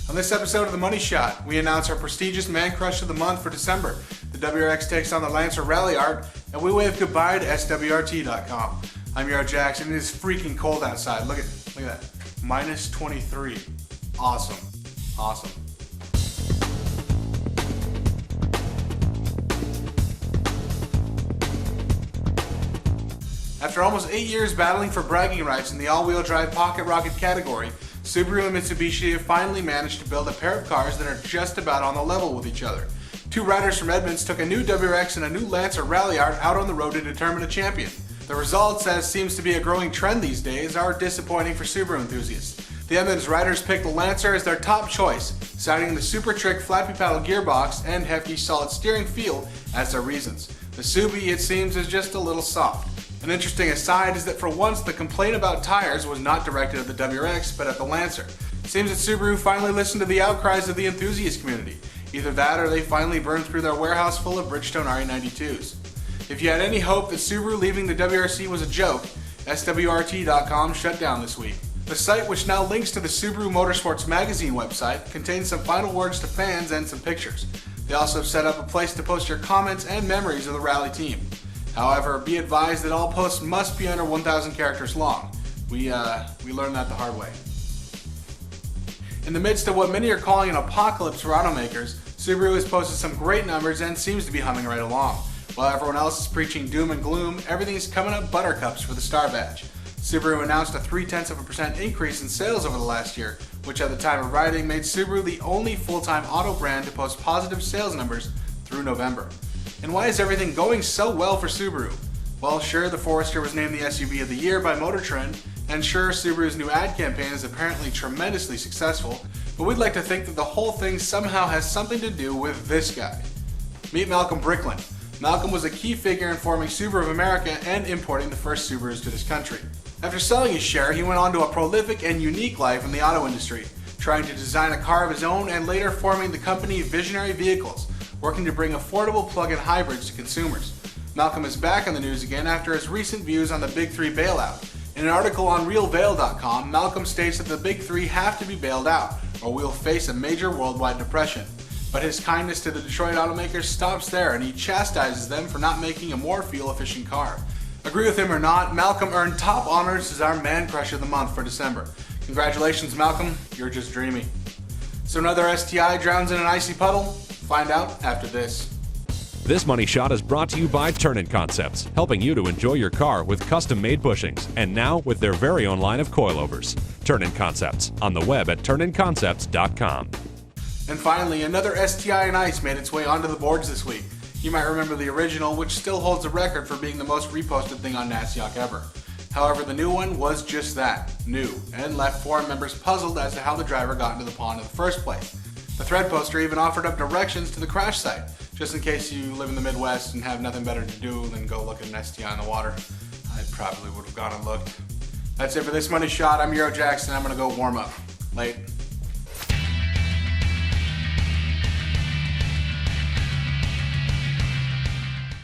On this episode of The Money Shot, we announce our prestigious Mancrush of the month for December. The WRX takes on the Lancer Ralliart, and we wave goodbye to SWRT.com. I'm eurojax, and it is freaking cold outside. Look at that. Minus 23. Awesome. Awesome. After almost 8 years battling for bragging rights in the all-wheel drive pocket rocket category, Subaru and Mitsubishi have finally managed to build a pair of cars that are just about on the level with each other. Two riders from Edmunds took a new WRX and a new Lancer Ralliart out on the road to determine a champion. The results, as seems to be a growing trend these days, are disappointing for Subaru enthusiasts. The Edmunds riders picked the Lancer as their top choice, citing the super trick flappy paddle gearbox and hefty solid steering feel as their reasons. The Subi, it seems, is just a little soft. An interesting aside is that for once the complaint about tires was not directed at the WRX but at the Lancer. It seems that Subaru finally listened to the outcries of the enthusiast community. Either that or they finally burned through their warehouse full of Bridgestone RE92s. If you had any hope that Subaru leaving the WRC was a joke, SWRT.com shut down this week. The site, which now links to the Subaru Motorsports magazine website, contains some final words to fans and some pictures. They also set up a place to post your comments and memories of the rally team. However, be advised that all posts must be under 1,000 characters long. We learned that the hard way. In the midst of what many are calling an apocalypse for automakers, Subaru has posted some great numbers and seems to be humming right along. While everyone else is preaching doom and gloom, everything's coming up buttercups for the Star Badge. Subaru announced a 0.3% increase in sales over the last year, which at the time of writing made Subaru the only full-time auto brand to post positive sales numbers through November. And why is everything going so well for Subaru? Well, sure, the Forester was named the SUV of the year by Motor Trend, and sure, Subaru's new ad campaign is apparently tremendously successful, but we'd like to think that the whole thing somehow has something to do with this guy. Meet Malcolm Bricklin. Malcolm was a key figure in forming Subaru of America and importing the first Subarus to this country. After selling his share, he went on to a prolific and unique life in the auto industry, trying to design a car of his own and later forming the company Visionary Vehicles, working to bring affordable plug-in hybrids to consumers. Malcolm is back on the news again after his recent views on the Big Three bailout. In an article on realveil.com, Malcolm states that the Big Three have to be bailed out, or we'll face a major worldwide depression. But his kindness to the Detroit automakers stops there, and he chastises them for not making a more fuel-efficient car. Agree with him or not, Malcolm earned top honors as our Man-Crush of the month for December. Congratulations, Malcolm, you're just dreamy. So another STI drowns in an icy puddle? Find out after this. This Money Shot is brought to you by Turn-In Concepts, helping you to enjoy your car with custom-made bushings, and now with their very own line of coilovers. Turn-In Concepts, on the web at turninconcepts.com. And finally, another STI in ice made its way onto the boards this week. You might remember the original, which still holds the record for being the most reposted thing on Nasdaq ever. However, the new one was just that, new, and left forum members puzzled as to how the driver got into the pond in the first place. The thread poster even offered up directions to the crash site, just in case you live in the Midwest and have nothing better to do than go look at an STI in the water. I probably would have gone and looked. That's it for this Money Shot. I'm eurojax, and I'm going to go warm up. Late.